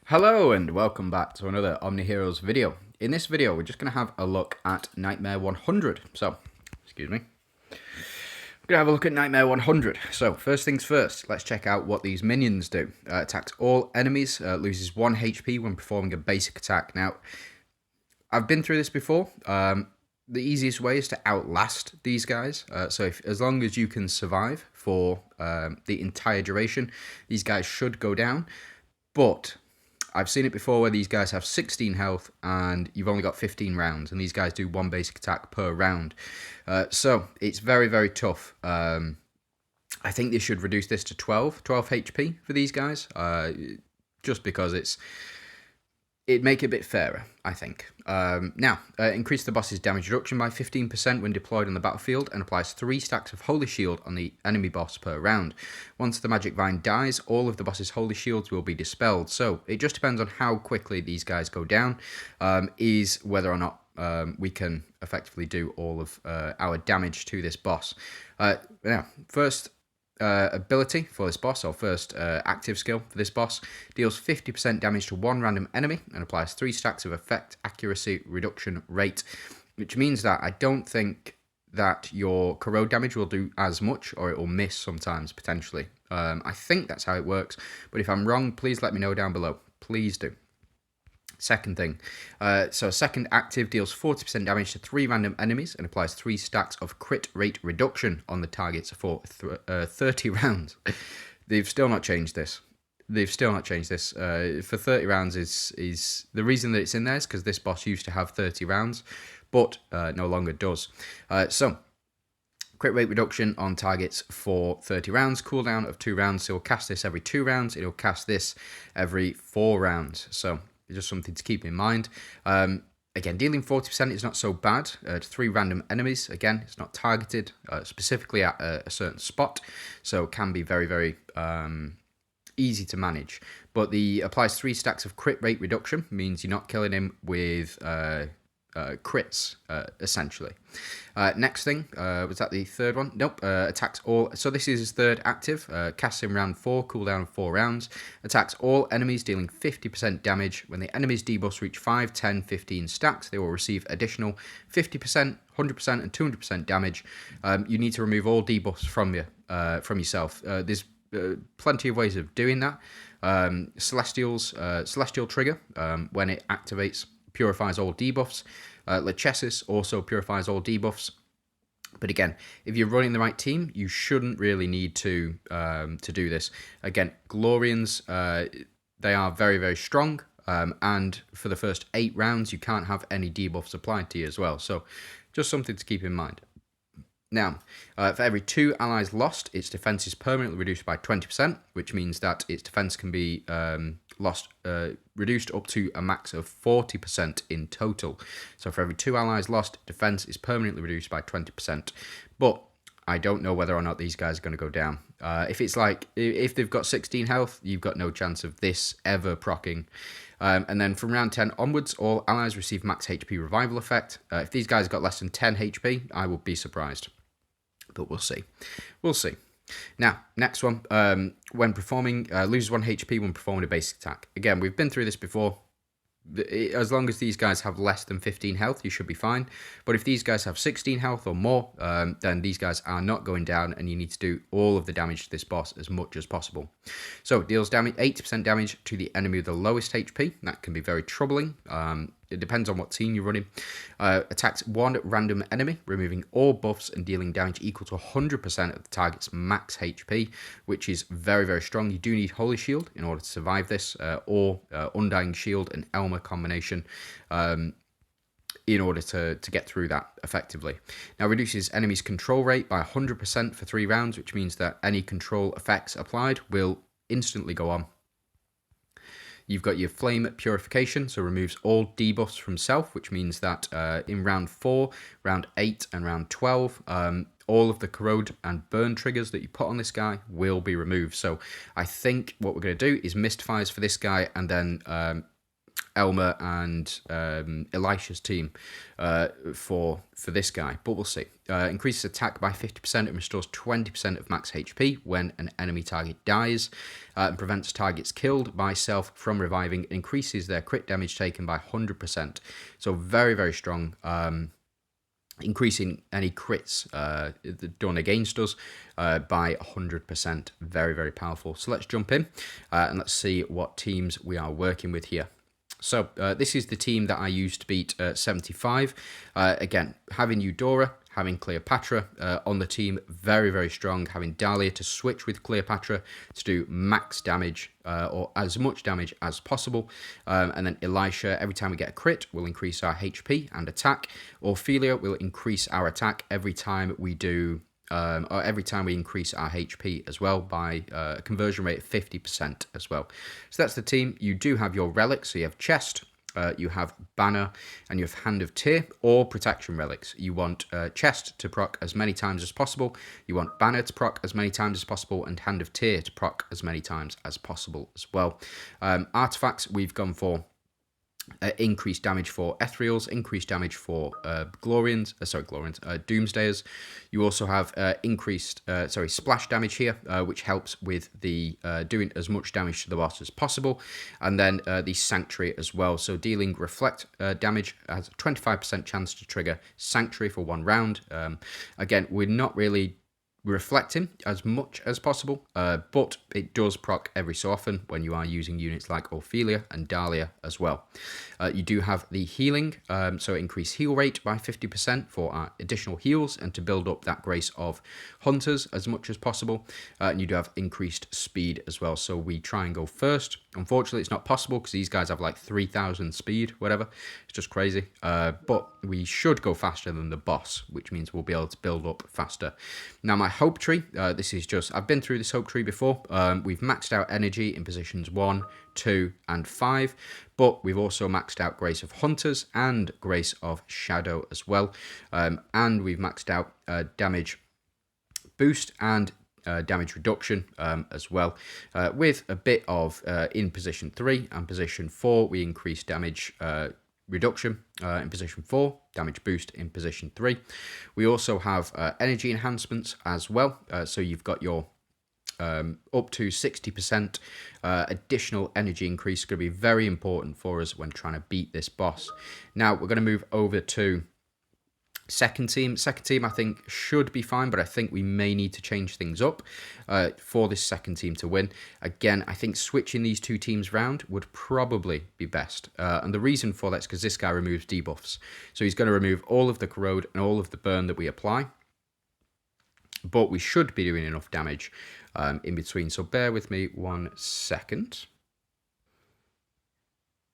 Hello and welcome back to another OMNIHEROES video. In this video, we're just going to have a look at Nightmare 100. So, excuse me. We're going to have a look at Nightmare 100. So, first things first, let's check out what these minions do. Attacks all enemies, loses 1 HP when performing a basic attack. Now, I've been through this before. The easiest way is to outlast these guys. As long as you can survive for the entire duration, these guys should go down. But I've seen it before where these guys have 16 health and you've only got 15 rounds, and these guys do 1 basic attack per round. So it's very, very tough. I think they should reduce this to 12 HP for these guys, just because it'd make it a bit fairer, I think. Increase the boss's damage reduction by 15% when deployed on the battlefield, and applies 3 stacks of Holy Shield on the enemy boss per round. Once the magic vine dies, all of the boss's Holy Shields will be dispelled. So it just depends on how quickly these guys go down, is whether or not we can effectively do all of our damage to this boss. First ability for this boss, or first active skill for this boss, deals 50% damage to 1 random enemy and applies 3 stacks of effect accuracy reduction rate, which means that I don't think that your corrode damage will do as much, or it will miss sometimes, potentially. I think that's how it works, but if I'm wrong, please let me know down below. Please do. Second thing, second active deals 40% damage to 3 random enemies and applies 3 stacks of crit rate reduction on the targets for 30 rounds. They've still not changed this. For 30 rounds is the reason that it's in there is because this boss used to have 30 rounds, but no longer does. Crit rate reduction on targets for 30 rounds, cooldown of 2 rounds, so it'll cast this every 2 rounds, it'll cast this every 4 rounds, so just something to keep in mind. Again, dealing 40% is not so bad to 3 random enemies. Again, it's not targeted specifically at a certain spot, so it can be very, very easy to manage. But the applies 3 stacks of crit rate reduction, means you're not killing him with crits, essentially. Next thing, was that the third one? Nope. Attacks all. So this is his third active. Casts in round 4, cooldown of 4 rounds. Attacks all enemies, dealing 50% damage. When the enemy's debuffs reach 5, 10, 15 stacks, they will receive additional 50%, 100%, and 200% damage. You need to remove all debuffs from yourself. There's plenty of ways of doing that. Celestial trigger, when it activates, purifies all debuffs. Lachesis also purifies all debuffs. But again, if you're running the right team, you shouldn't really need to do this. Again, Glorians, they are very, very strong. And for the first 8 rounds, you can't have any debuffs applied to you as well. So just something to keep in mind. Now, for every 2 allies lost, its defense is permanently reduced by 20%, which means that its defense can be reduced up to a max of 40% in total. So for every 2 allies lost, defense is permanently reduced by 20%. But I don't know whether or not these guys are going to go down. If they've got 16 health, you've got no chance of this ever proccing. And then from round 10 onwards, all allies receive max HP revival effect. If these guys got less than 10 HP, I would be surprised. But we'll see. Now, next one. When performing, loses 1 HP when performing a basic attack. Again, we've been through this before. As long as these guys have less than 15 health, you should be fine. But if these guys have 16 health or more, then these guys are not going down, and you need to do all of the damage to this boss as much as possible. So, deals 80% damage to the enemy with the lowest HP. That can be very troubling. It depends on what team you're running. Attacks 1 random enemy, removing all buffs and dealing damage equal to 100% of the target's max HP, which is very, very strong. You do need Holy Shield in order to survive this, or Undying Shield and Elmer combination, in order to get through that effectively. Now, reduces enemies' control rate by 100% for 3 rounds, which means that any control effects applied will instantly go on. You've got your Flame Purification, so removes all debuffs from self, which means that in round 4, round 8, and round 12, all of the corrode and burn triggers that you put on this guy will be removed. So I think what we're going to do is Mist Fires for this guy, and then Elmer and Elisha's team for this guy, but we'll see. Increases attack by 50% and restores 20% of max HP when an enemy target dies, and prevents targets killed by self from reviving. Increases their crit damage taken by 100%. So very, very strong. Increasing any crits done against us by 100%. Very, very powerful. So let's jump in and let's see what teams we are working with here. So this is the team that I used to beat 75. Again, having Eudora, having Cleopatra on the team, very, very strong. Having Dahlia to switch with Cleopatra to do max damage or as much damage as possible. And then Elisha, every time we get a crit, will increase our HP and attack. Ophelia will increase our attack every time we do... or every time we increase our HP as well by a conversion rate of 50% as well. So that's the team. You do have your relics. So you have Chest, you have Banner, and you have Hand of Tyr or Protection relics. You want Chest to proc as many times as possible. You want Banner to proc as many times as possible, and Hand of Tyr to proc as many times as possible as well. Artifacts, we've gone for increased damage for Ethereals, increased damage for Doomsdayers. You also have increased splash damage here, which helps with the doing as much damage to the boss as possible, and then the Sanctuary as well. So dealing reflect damage has a 25% chance to trigger Sanctuary for 1 round. Again, we're not really reflecting as much as possible, but it does proc every so often when you are using units like Ophelia and Dahlia as well. You do have the healing, so increase heal rate by 50% for our additional heals and to build up that Grace of Hunters as much as possible. And you do have increased speed as well, so we try and go first. Unfortunately, it's not possible because these guys have like 3,000 speed, whatever. It's just crazy. But we should go faster than the boss, which means we'll be able to build up faster. Now, my hope tree, this is just, I've been through this hope tree before. We've maxed out energy in positions 1, 2, and 5, but we've also maxed out Grace of Hunters and Grace of Shadow as well. And we've maxed out damage boost and damage reduction as well, with a bit of in position 3 and position 4 we increase damage reduction in position 4, damage boost in position 3. We also have energy enhancements as well, so you've got your up to 60% additional energy increase. Going to be very important for us when trying to beat this boss. Now we're going to move over to second team. Second team I think should be fine, but I think we may need to change things up for this second team to win. Again, I think switching these two teams round would probably be best. And the reason for that is because this guy removes debuffs. So he's going to remove all of the corrode and all of the burn that we apply. But we should be doing enough damage in between. So bear with me 1 second.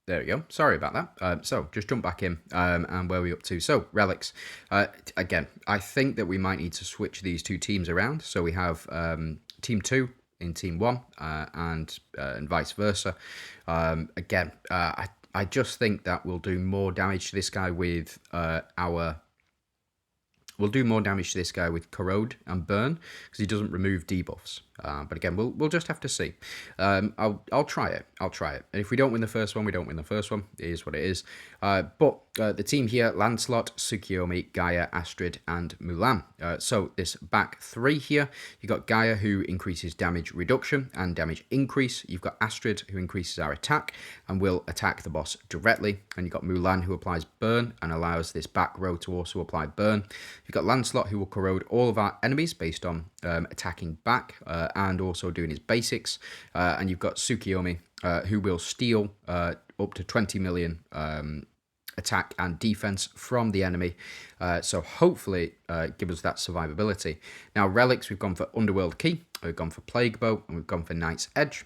There we go. Sorry about that. So just jump back in and where are we up to? So relics. Again, I think that we might need to switch these two teams around. So we have team 2 in team 1 and vice versa. Again, I just think that we'll do more damage to this guy with We'll do more damage to this guy with Corrode and Burn because he doesn't remove debuffs. But again, we'll just have to see. I'll try it. I'll try it. And if we don't win the first one, we don't win the first one. It is what it is. But the team here, Lancelot, Tsukiyomi, Gaia, Astrid, and Mulan. So this back 3 here, you've got Gaia, who increases damage reduction and damage increase. You've got Astrid, who increases our attack and will attack the boss directly. And you've got Mulan, who applies Burn and allows this back row to also apply Burn. You've got Lancelot, who will corrode all of our enemies based on attacking back and also doing his basics. And you've got Tsukiyomi, who will steal up to 20 million attack and defense from the enemy. So hopefully give us that survivability. Now relics, we've gone for Underworld Key, we've gone for Plague Bow, and we've gone for Knight's Edge.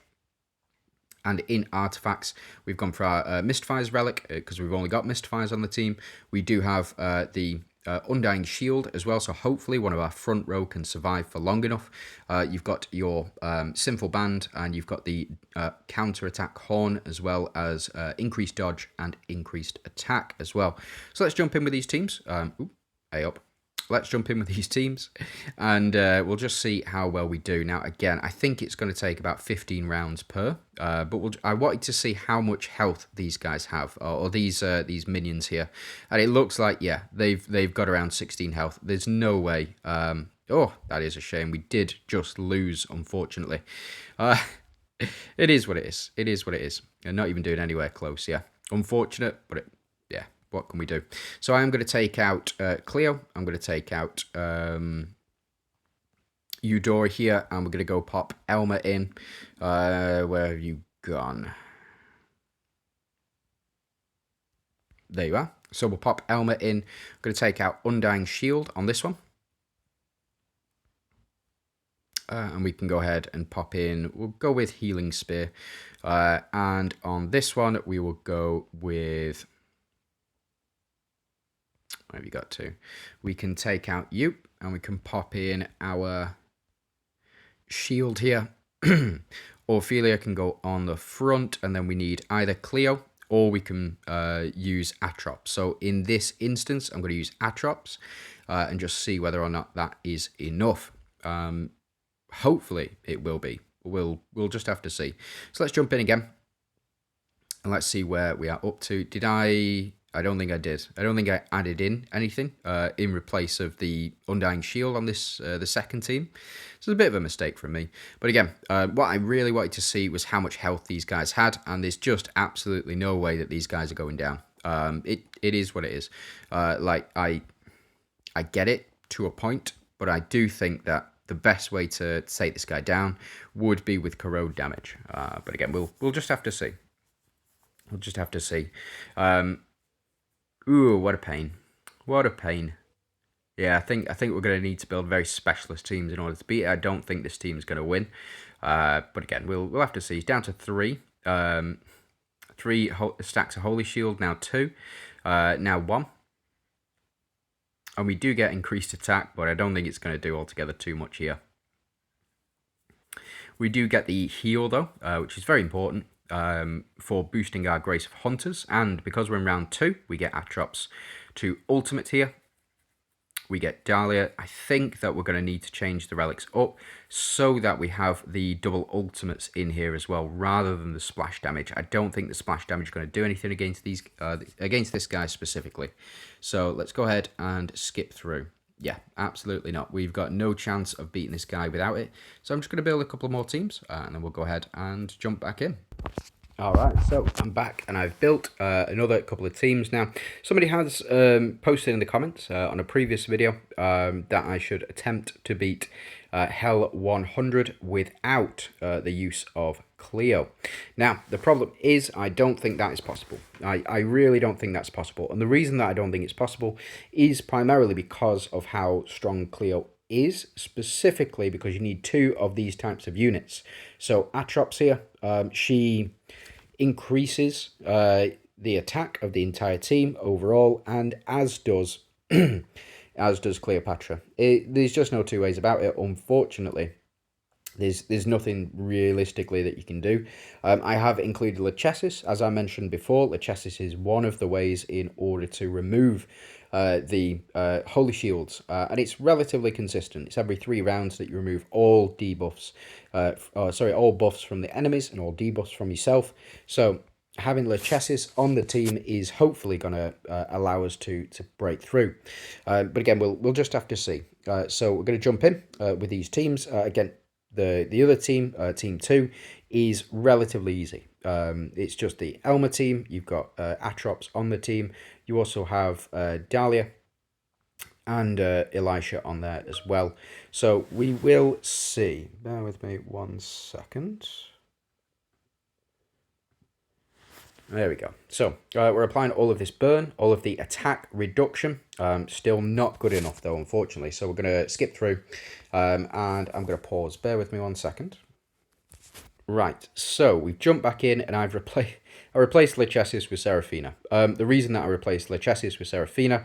And in artifacts, we've gone for our Mystifiers relic, because we've only got Mystifiers on the team. We do have the Undying Shield as well, so hopefully one of our front row can survive for long enough. You've got your Sinful Band, and you've got the counter-attack Horn, as well as increased dodge and increased attack as well. So let's jump in with these teams. Hey up. let's jump in with these teams, and we'll just see how well we do. Now, again, I think it's going to take about 15 rounds per, but I wanted to see how much health these guys have, or these minions here, and it looks like, yeah, they've got around 16 health. There's no way. Oh, that is a shame. We did just lose, unfortunately. It is what it is. It is what it is. And not even doing anywhere close, yeah. Unfortunate, but yeah, what can we do? So I'm going to take out Cleo. I'm going to take out Eudora here, and we're going to go pop Elma in. Where have you gone? There you are. So we'll pop Elma in. I'm going to take out Undying Shield on this one. And we can go ahead and pop in, we'll go with Healing Spear. And on this one, we will go with, where have you got to? We can take out you, and we can pop in our shield here. Ophelia can go on the front, and then we need either Cleo, or we can use Atrops. So in this instance, I'm going to use Atrops and just see whether or not that is enough. Hopefully it will be. We'll just have to see. So let's jump in again, and let's see where we are up to. Did I don't think I did. I don't think I added in anything in replace of the Undying Shield on this the second team. So it's a bit of a mistake from me. But again, what I really wanted to see was how much health these guys had, and there's just absolutely no way that these guys are going down. It is what it is. Like I get it to a point, but I do think that the best way to take this guy down would be with corrode damage. But again, we'll just have to see. We'll just have to see. Ooh, what a pain. What a pain. Yeah, I think we're going to need to build very specialist teams in order to beat it. I don't think this team is going to win. But again, we'll have to see. He's down to 3. 3 stacks of Holy Shield, now 2. Now 1. And we do get increased attack, but I don't think it's going to do altogether too much here. We do get the heal, though, which is very important for boosting our Grace of Hunters. And because we're in round 2, we get Atrops to ultimate here. We get Dahlia. I think that we're going to need to change the relics up so that we have the double ultimates in here as well, rather than the splash damage. I don't think the splash damage is going to do anything against these against this guy specifically. So let's go ahead and skip through. Yeah, absolutely not. We've got no chance of beating this guy without it. So I'm just going to build a couple more teams, and then we'll go ahead and jump back in. Alright, so I'm back and I've built another couple of teams now. Somebody has posted in the comments on a previous video that I should attempt to beat Hell 100 without the use of Cleo. Now, the problem is I don't think that is possible. I really don't think that's possible. And the reason that I don't think it's possible is primarily because of how strong Cleo is, specifically because you need 2 of these types of units. So Atrops here, she increases the attack of the entire team overall, and as does Cleopatra. There's just no two ways about it, unfortunately. There's nothing realistically that you can do. I have included Lachesis. As I mentioned before, Lachesis is one of the ways in order to remove the Holy Shields, and it's relatively consistent. It's every 3 rounds that you remove all debuffs, all buffs from the enemies and all debuffs from yourself. So having Lachesis on the team is hopefully going to allow us to break through. But again, we'll just have to see. So we're going to jump in with these teams. Again, the other team, Team 2, is relatively easy. It's just the Elma team. You've got Atrops on the team. You also have Dahlia and Elisha on there as well. So we will see. Bear with me 1 second. There we go. So we're applying all of this burn, all of the attack reduction. Still not good enough though, unfortunately. So we're going to skip through and I'm going to pause. Bear with me 1 second. Right, so we've jumped back in and I replaced Lachesis with Seraphina. The reason that I replaced Lachesis with Seraphina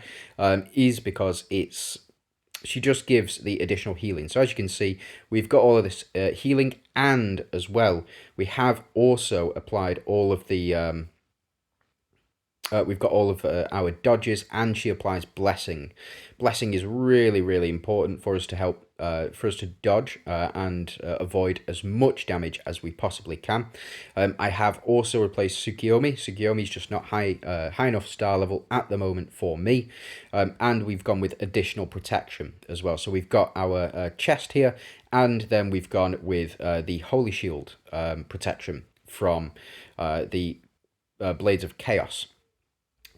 is because she just gives the additional healing. So as you can see, we've got all of this healing, and as well, we have also applied all of the we've got all of our dodges, and she applies blessing. Blessing is really, really important for us to help, for us to dodge and avoid as much damage as we possibly can. I have also replaced Tsukiyomi. Tsukiyomi is just not high enough star level at the moment for me, and we've gone with additional protection as well. So we've got our chest here, and then we've gone with the Holy Shield protection from the Blades of Chaos,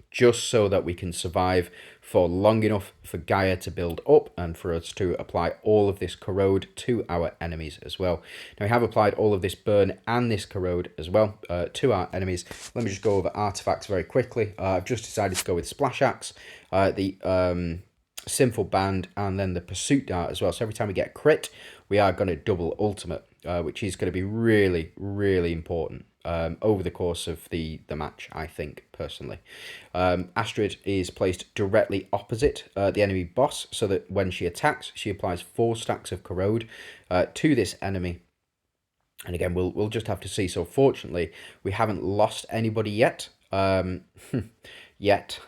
just so that we can survive for long enough for Gaia to build up and for us to apply all of this corrode to our enemies as well. Now we have applied all of this burn and this corrode as well to our enemies. Let me just go over artifacts very quickly. I've just decided to go with Splash Axe, the Sinful Band, and then the Pursuit Dart as well. So every time we get a crit, we are going to double ultimate, which is going to be really, really important over the course of the match, I think, personally. Astrid is placed directly opposite the enemy boss, so that when she attacks, she applies 4 stacks of corrode to this enemy. And again, we'll just have to see. So fortunately, we haven't lost anybody yet. Yet.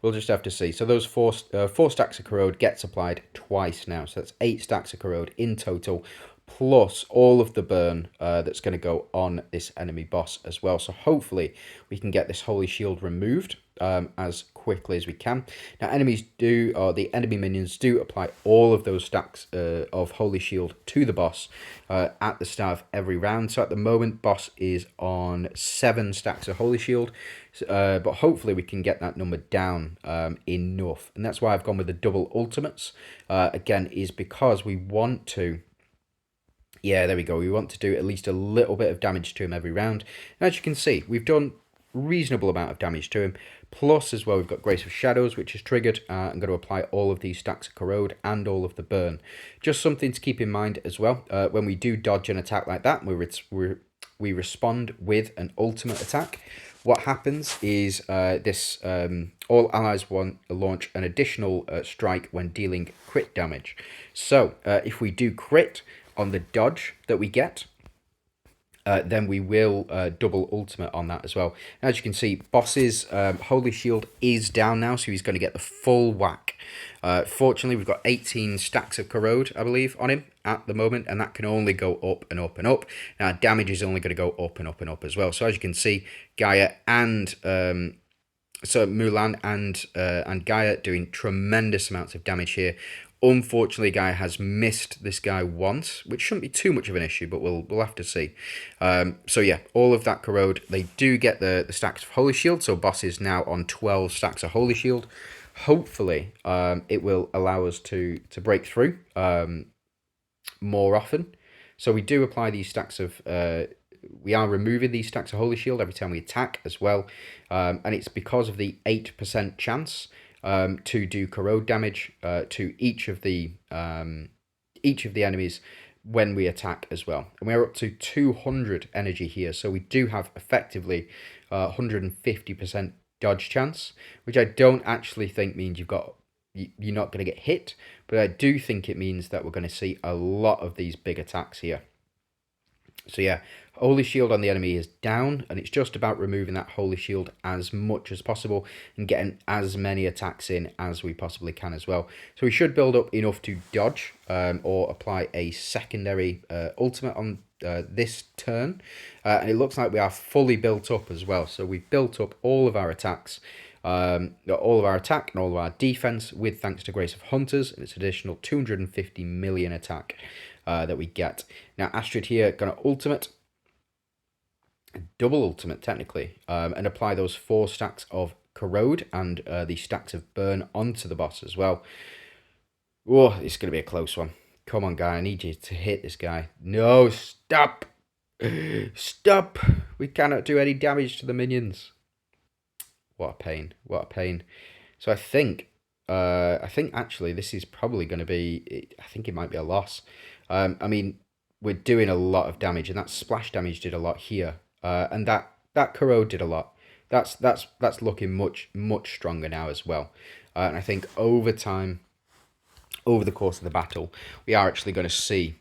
We'll just have to see. So those four stacks of corrode gets applied twice now. So that's 8 stacks of corrode in total, plus all of the burn that's going to go on this enemy boss as well. So hopefully we can get this Holy Shield removed as quickly as we can. Now the enemy minions do apply all of those stacks of Holy Shield to the boss at the start of every round. So at the moment, boss is on 7 stacks of Holy Shield, but hopefully we can get that number down enough. And that's why I've gone with the double ultimates, again, is because we want to... Yeah, there we go. We want to do at least a little bit of damage to him every round. And as you can see, we've done reasonable amount of damage to him. Plus, as well, we've got Grace of Shadows, which is triggered. I'm going to apply all of these stacks of corrode and all of the burn. Just something to keep in mind as well. When we do dodge an attack like that, we respond with an ultimate attack. What happens is all allies launch an additional strike when dealing crit damage. So, if we do crit on the dodge that we get, then we will double ultimate on that as well. As you can see, boss's Holy Shield is down now, so he's going to get the full whack. Fortunately, we've got 18 stacks of corrode, I believe, on him at the moment, and that can only go up and up and up. Now, damage is only going to go up and up and up as well. So as you can see, Gaia and... So Mulan and Gaia doing tremendous amounts of damage here. Unfortunately, Gaia has missed this guy once, which shouldn't be too much of an issue, but we'll have to see. So yeah, all of that corrode. They do get the stacks of Holy Shield, so boss is now on 12 stacks of Holy Shield. Hopefully, it will allow us to break through more often. So we do apply these stacks of... we are removing these stacks of Holy Shield every time we attack as well. And it's because of the 8% chance to do corrode damage to each of the enemies when we attack as well. And we're up to 200 energy here, so we do have effectively 150% dodge chance, which I don't actually think means you're not going to get hit, but I do think it means that we're going to see a lot of these big attacks here. So yeah, Holy Shield on the enemy is down, and it's just about removing that Holy Shield as much as possible and getting as many attacks in as we possibly can as well. So we should build up enough to dodge or apply a secondary ultimate on this turn. And it looks like we are fully built up as well. So we've built up all of our attacks. All of our attack and all of our defense with thanks to Grace of Hunters, and it's additional 250 million attack that we get. Now Astrid here gonna ultimate, double ultimate technically, and apply those 4 stacks of corrode and the stacks of burn onto the boss as well. Whoa, it's gonna be a close one. Come on, guy, I need you to hit this guy. No, stop! Stop! We cannot do any damage to the minions. What a pain, what a pain. So I think actually this is probably going to be, I think it might be a loss. I mean, we're doing a lot of damage, and that splash damage did a lot here. And that corrode did a lot. That's looking much stronger now as well. And I think over time, over the course of the battle, we are actually going to see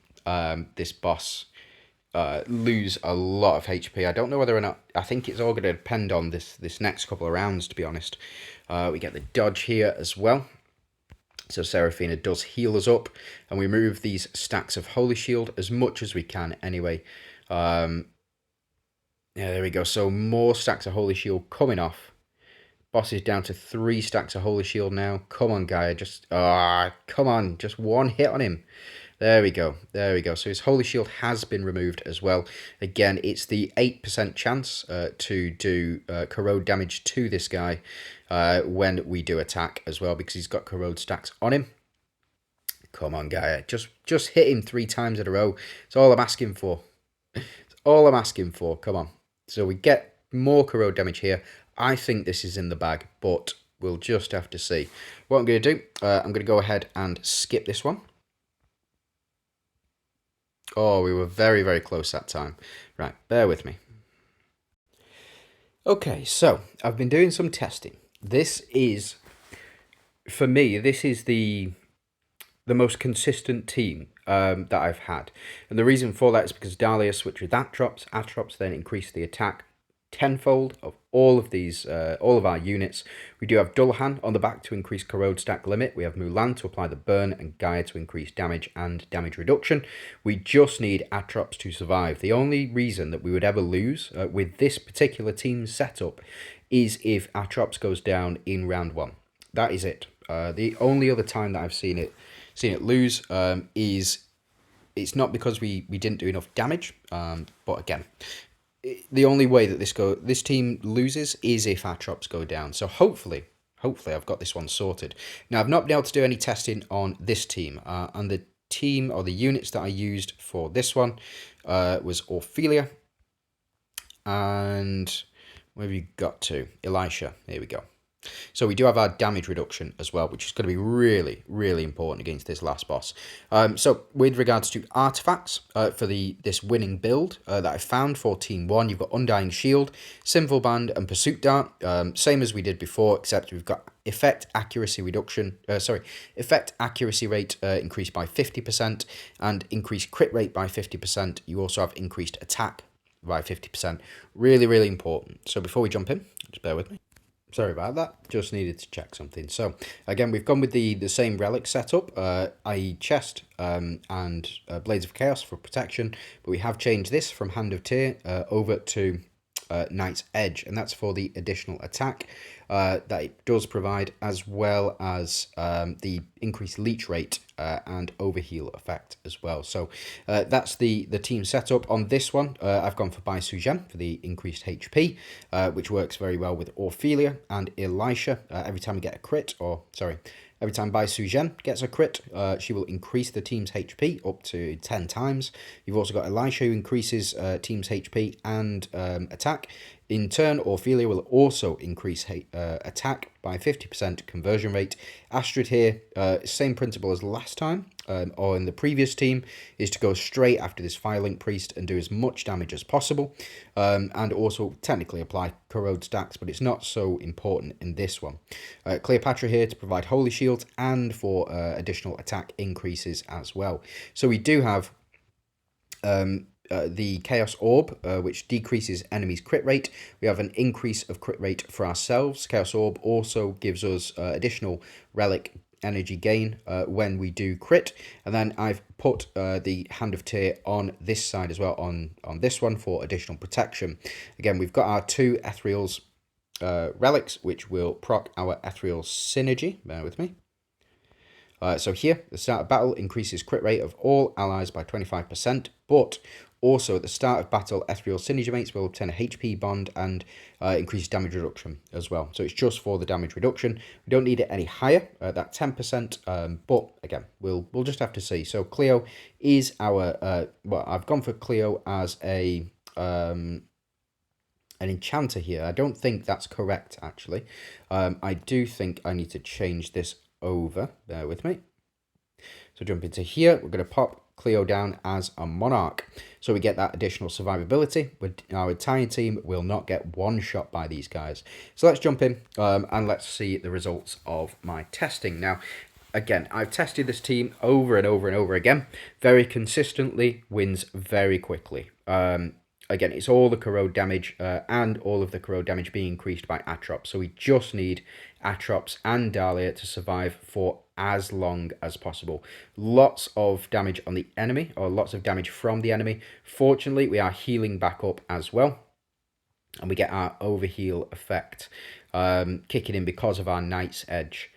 this boss lose a lot of HP. I don't know whether or not, I think it's all going to depend on this next couple of rounds, to be honest. We get the dodge here as well. So Seraphina does heal us up, and we remove these stacks of Holy Shield as much as we can anyway. Yeah, there we go. So more stacks of Holy Shield coming off. Boss is down to 3 stacks of Holy Shield now. Come on, Gaia. Just, come on. Just one hit on him. There we go. There we go. So his Holy Shield has been removed as well. Again, it's the 8% chance to do corrode damage to this guy when we do attack as well, because he's got corrode stacks on him. Come on, Gaia. Just hit him 3 times in a row. It's all I'm asking for. It's all I'm asking for. Come on. So we get more corrode damage here. I think this is in the bag, but we'll just have to see. What I'm going to do, I'm going to go ahead and skip this one. Oh, we were very, very close that time. Right, bear with me. Okay, so I've been doing some testing. This is, for me, this is the most consistent team that I've had. And the reason for that is because Dahlia switched with Atrops. Atrops then increased the attack tenfold of all of these, all of our units. We do have Dullahan on the back to increase corrode stack limit. We have Mulan to apply the burn, and Gaia to increase damage and damage reduction. We just need Atrops to survive. The only reason that we would ever lose with this particular team setup is if Atrops goes down in round 1. That is it. The only other time that I've seen it lose is it's not because we didn't do enough damage, but again, the only way that this team loses is if our Atrops go down. So hopefully I've got this one sorted. Now, I've not been able to do any testing on this team, and the team or the units that I used for this one was Ophelia, and where have you got to? Elisha. Here we go. So we do have our damage reduction as well, which is going to be really, really important against this last boss. So with regards to artifacts for this winning build that I found for Team 1, you've got Undying Shield, Sinful Band, and Pursuit Dart. Same as we did before, except we've got effect accuracy reduction. Effect accuracy rate increased by 50% and increased crit rate by 50%. You also have increased attack by 50%. Really, really important. So before we jump in, just bear with me. Sorry about that, just needed to check something. So again, we've gone with the same relic setup, i.e. chest and Blades of Chaos for protection, but we have changed this from Hand of Tyr over to Knight's Edge, and that's for the additional attack that it does provide, as well as the increased leech rate and overheal effect as well. So that's the team setup. On this one, I've gone for Bai Sujen for the increased HP, which works very well with Ophelia and Elisha. Every time we get a crit, every time Bai Sujen gets a crit, she will increase the team's HP up to 10 times. You've also got Elisha, who increases team's HP and attack. In turn, Ophelia will also increase attack by 50% conversion rate. Astrid here, same principle as last time, or in the previous team, is to go straight after this Firelink Priest and do as much damage as possible, and also technically apply corrode stacks, but it's not so important in this one. Cleopatra here to provide Holy Shields and for additional attack increases as well. So we do have the Chaos Orb, which decreases enemies' crit rate. We have an increase of crit rate for ourselves. Chaos Orb also gives us additional relic energy gain when we do crit. And then I've put the Hand of Tyr on this side as well, on this one, for additional protection. Again, we've got our 2 Ethereal's relics, which will proc our Ethereal Synergy. Bear with me. So here, the start of battle increases crit rate of all allies by 25%, but also at the start of battle, Ethereal Synergy mates will obtain a HP bond and increase damage reduction as well. So it's just for the damage reduction. We don't need it any higher, that 10%, but again, we'll just have to see. So Cleo is our, well, I've gone for Cleo as an enchanter here. I don't think that's correct, actually. I do think I need to change this over. Bear with me. So jump into here. We're going to pop Cleo down as a Monarch. So we get that additional survivability. Our entire team will not get one shot by these guys. So let's jump in and let's see the results of my testing. Now, again, I've tested this team over and over and over again. Very consistently, wins very quickly. Again, it's all the corrode damage and all of the corrode damage being increased by Atrops. So we just need Atrops and Dahlia to survive for as long as possible. Lots of damage on the enemy, or lots of damage from the enemy. Fortunately, we are healing back up as well. And we get our overheal effect kicking in because of our Knight's Edge.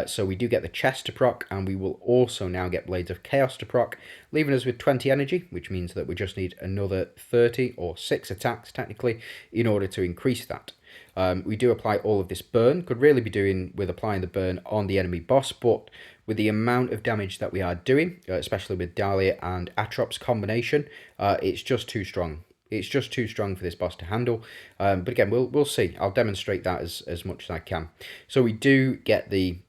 So we do get the chest to proc, and we will also now get Blades of Chaos to proc, leaving us with 20 energy, which means that we just need another 30 or 6 attacks, technically, in order to increase that. We do apply all of this burn. Could really be doing with applying the burn on the enemy boss, but with the amount of damage that we are doing, especially with Dahlia and Atrops combination, it's just too strong. It's just too strong for this boss to handle. But again, we'll see. I'll demonstrate that as much as I can. So we do get the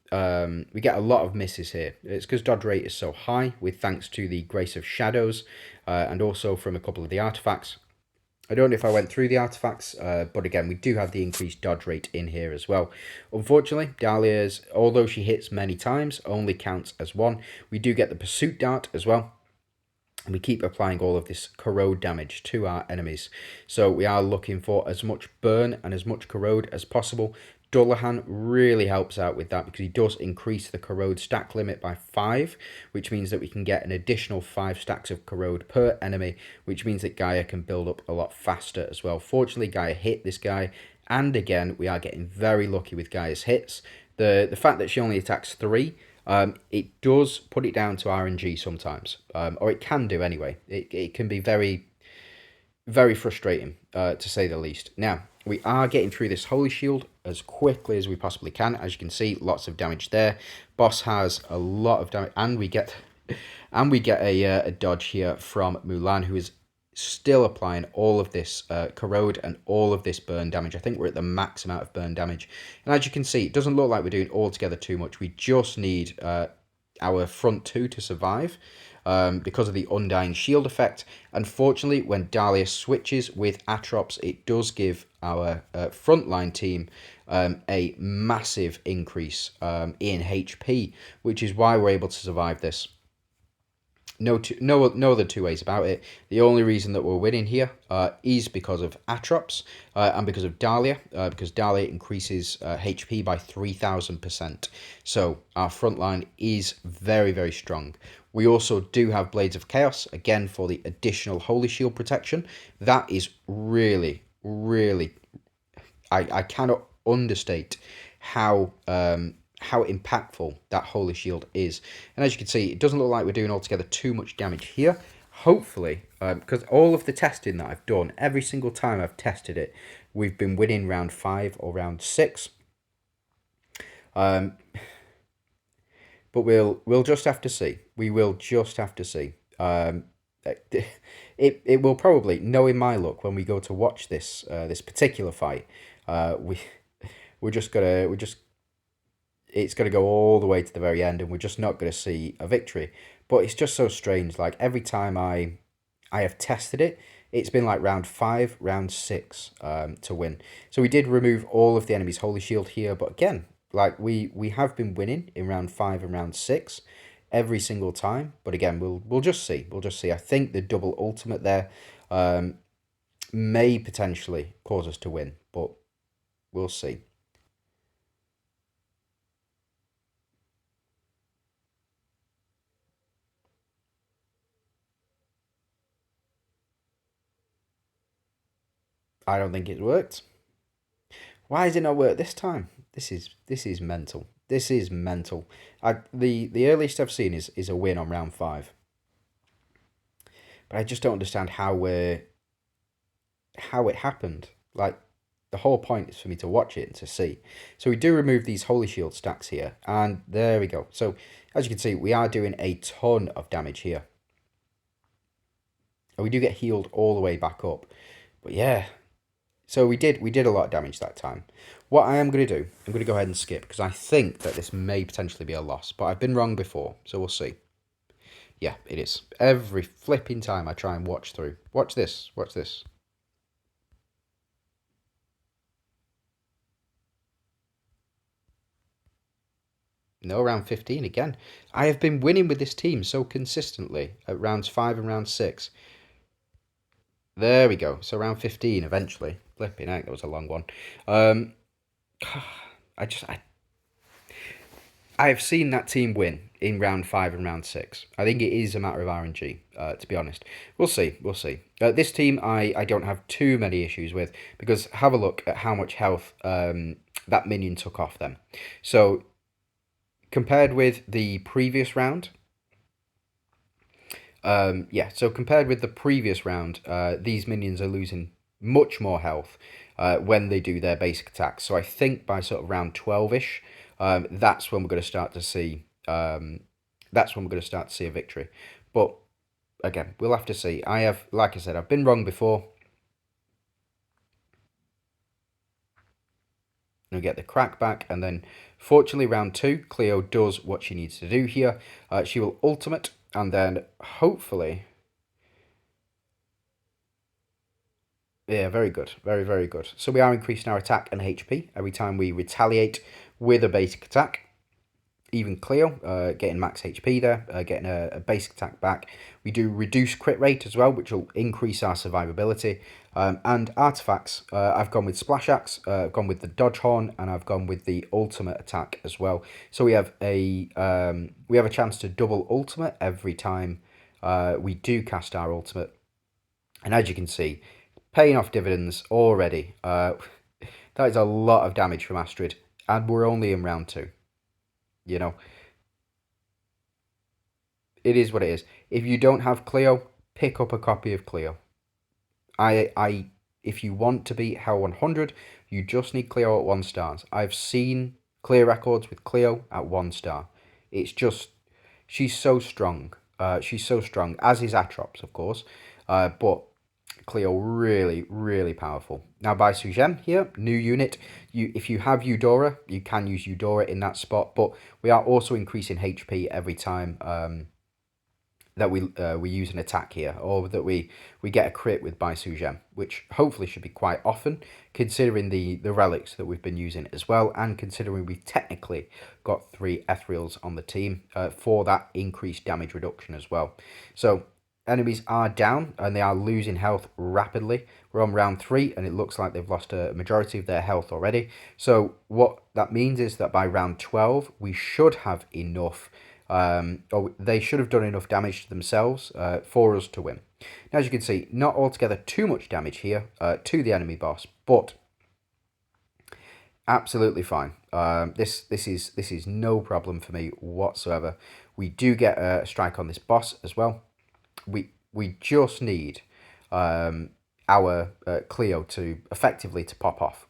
we get a lot of misses here. It's because dodge rate is so high, with thanks to the Grace of Shadows and also from a couple of the artifacts. I don't know if I went through the artifacts, but again, we do have the increased dodge rate in here as well. Unfortunately, Dahlia's, although she hits many times, only counts as one. We do get the Pursuit Dart as well. And we keep applying all of this corrode damage to our enemies. So we are looking for as much burn and as much corrode as possible. Dullahan really helps out with that because he does increase the corrode stack limit by 5, which means that we can get an additional 5 stacks of corrode per enemy, which means that Gaia can build up a lot faster as well. Fortunately, Gaia hit this guy, and again, we are getting very lucky with Gaia's hits. The fact that she only attacks 3, it does put it down to RNG sometimes, or it can do anyway. It can be very, very frustrating, to say the least. Now, we are getting through this Holy Shield as quickly as we possibly can. As you can see, lots of damage there. Boss has a lot of damage, and we get a dodge here from Mulan, who is still applying all of this corrode and all of this burn damage. I think we're at the max amount of burn damage. And as you can see, it doesn't look like we're doing altogether too much. We just need our front 2 to survive because of the Undying Shield effect. Unfortunately, when Dahlia switches with Atrops, it does give our frontline team a massive increase in HP, which is why we're able to survive this. No other two ways about it. The only reason that we're winning here is because of Atrops and because of Dahlia, because Dahlia increases HP by 3,000%. So our front line is very, very strong. We also do have Blades of Chaos, again, for the additional Holy Shield protection. That is really, really... I cannot understate how impactful that Holy Shield is. And as you can see, it doesn't look like we're doing altogether too much damage here. Hopefully, because all of the testing that I've done, every single time I've tested it, we've been winning round 5 or round 6. But we'll just have to see. We will just have to see. It will probably, knowing my luck, when we go to watch this this particular fight, it's going to go all the way to the very end, and we're just not going to see a victory. But it's just so strange. Like, every time I have tested it, it's been like round 5, round 6 to win. So we did remove all of the enemy's Holy Shield here, but again, like, we have been winning in round 5 and round 6 every single time. But again, we'll just see. We'll just see. I think the double ultimate there may potentially cause us to win, but we'll see. I don't think it worked. Why has it not worked this time? This is mental. This is mental. The earliest I've seen is a win on round 5. But I just don't understand how it happened. Like, the whole point is for me to watch it and to see. So we do remove these Holy Shield stacks here, and there we go. So as you can see, we are doing a ton of damage here. And we do get healed all the way back up. But yeah, so we did a lot of damage that time. What I am going to do, I'm going to go ahead and skip, because I think that this may potentially be a loss. But I've been wrong before, so we'll see. Yeah, it is. Every flipping time I try and watch through. Watch this. Watch this. No, round 15 again. I have been winning with this team so consistently at rounds 5 and round 6. There we go. So round 15 eventually. Flipping heck, that was a long one. I just I've seen that team win in round 5 and round 6. I think it is a matter of RNG, to be honest. We'll see, we'll see. This team I don't have too many issues with, because have a look at how much health that minion took off them. So compared with the previous round, so compared with the previous round, these minions are losing much more health when they do their basic attacks. So I think by sort of round 12-ish, that's when we're going to start to see. That's when we're going to start to see a victory. But again, we'll have to see. Like I said, I've been wrong before. We get the crack back, and then fortunately round 2, Cleo does what she needs to do here. She will ultimate, and then hopefully, yeah, very good, very, very good. So we are increasing our attack and HP every time we retaliate with a basic attack. Even Cleo, getting max HP there, getting a basic attack back. We do reduce crit rate as well, which will increase our survivability. And artifacts, I've gone with Splash Axe, I've gone with the Dodge Horn, and I've gone with the ultimate attack as well. So we have a chance to double ultimate every time we do cast our ultimate. And as you can see, paying off dividends already. That is a lot of damage from Astrid, and we're only in round 2. You know, it is what it is. If you don't have Cleo, pick up a copy of Cleo. If you want to beat Hell 100, you just need Cleo at 1 star. I've seen clear records with Cleo at 1 star. It's just, she's so strong. She's so strong, as is Atrops, of course. But Cleo really, really powerful. Now by Sugem here, new unit. If you have Eudora, you can use Eudora in that spot, but we are also increasing HP every time that we use an attack here, or that we get a crit with by Sugem, which hopefully should be quite often, considering the relics that we've been using as well, and considering we've technically got 3 Ethereals on the team for that increased damage reduction as well. So enemies are down and they are losing health rapidly. We're on round 3 and it looks like they've lost a majority of their health already. So what that means is that by round 12 we should have enough, or they should have done enough damage to themselves for us to win. Now as you can see, not altogether too much damage here to the enemy boss, but absolutely fine. This is no problem for me whatsoever. We do get a strike on this boss as well. We just need our Cleo to effectively to pop off,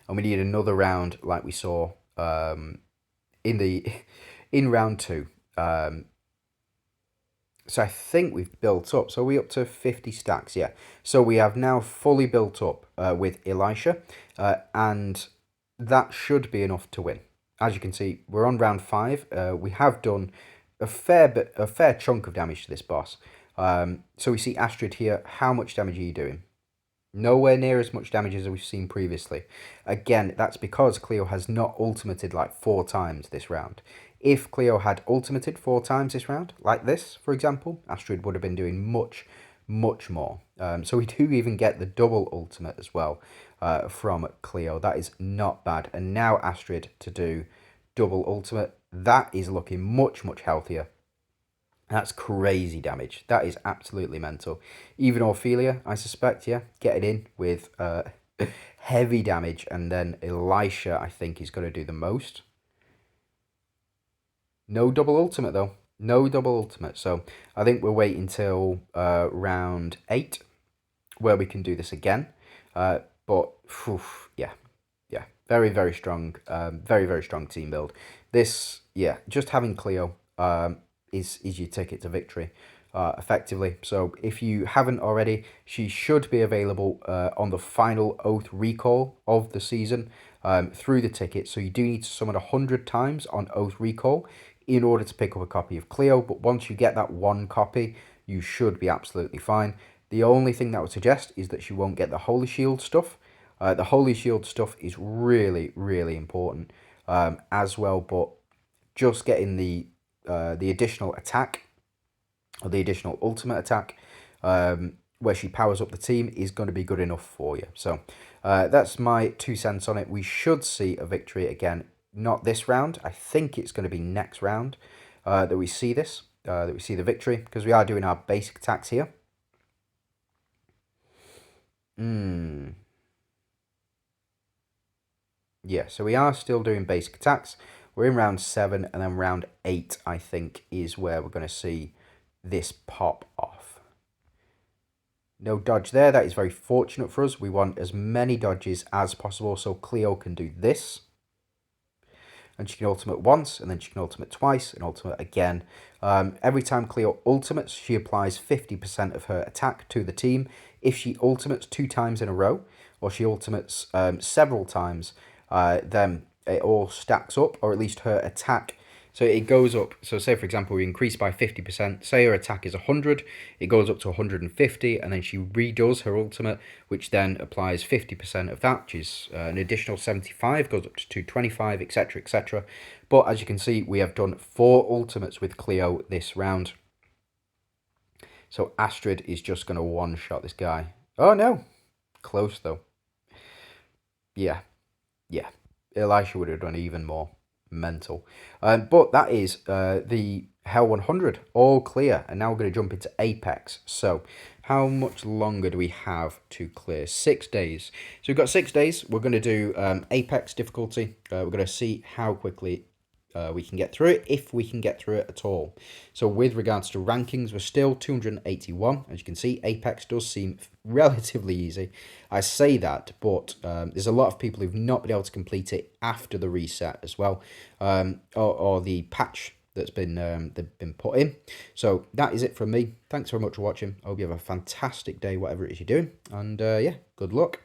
and we need another round like we saw in round 2. So I think we've built up. So we're up to 50 stacks, yeah. So we have now fully built up with Elisha, and that should be enough to win. As you can see, we're on round 5. We have done a fair chunk of damage to this boss. So we see Astrid here. How much damage are you doing? Nowhere near as much damage as we've seen previously. Again, that's because Cleo has not ultimated like 4 times this round. If Cleo had ultimated 4 times this round, like this, for example, Astrid would have been doing much, much more. So we do even get the double ultimate as well from Cleo. That is not bad. And now Astrid to do double ultimate. That is looking much, much healthier. That's crazy damage. That is absolutely mental. Even Ophelia, I suspect, yeah, getting in with heavy damage. And then Elisha, I think, is going to do the most. No double ultimate, though. No double ultimate. So I think we're waiting till round 8, where we can do this again. But, yeah. Very, very strong. Very, very strong team build. This, yeah, just having Cleo is your ticket to victory, effectively. So if you haven't already, she should be available on the final Oath recall of the season through the ticket. So you do need to summon 100 times on Oath recall in order to pick up a copy of Cleo. But once you get that 1 copy, you should be absolutely fine. The only thing that I would suggest is that she won't get the Holy Shield stuff. The Holy Shield stuff is really, really important. as well, but just getting the additional attack, or the additional ultimate attack, where she powers up the team, is going to be good enough for you. So that's my 2 cents on it. We should see a victory again, not this round. I think it's going to be next round that we see this, that we see the victory, because we are doing our basic attacks here. Yeah, so we are still doing basic attacks. We're in round 7, and then round 8, I think, is where we're going to see this pop off. No dodge there. That is very fortunate for us. We want as many dodges as possible, so Cleo can do this. And she can ultimate once, and then she can ultimate twice, and ultimate again. Every time Cleo ultimates, she applies 50% of her attack to the team. If she ultimates 2 times in a row, or she ultimates several times, then it all stacks up, or at least her attack. So it goes up. So say, for example, we increase by 50%. Say her attack is 100. It goes up to 150, and then she redoes her ultimate, which then applies 50% of that, which is an additional 75, goes up to 225, etc., etc. But as you can see, we have done 4 ultimates with Cleo this round. So Astrid is just going to one-shot this guy. Oh, no. Close, though. Yeah. Elisha would have done even more. Mental. But that is the Hell 100 all clear, and now we're going to jump into Apex. So how much longer do we have to clear? 6 days. So we've got 6 days. We're going to do Apex difficulty. We're going to see how quickly we can get through it, if we can get through it at all. So with regards to rankings, we're still 281. As you can see, Apex does seem relatively easy. I say that, but there's a lot of people who've not been able to complete it after the reset as well, or the patch that's been put in. So that is it from me. Thanks very much for watching. I hope you have a fantastic day, whatever it is you're doing, and yeah, good luck.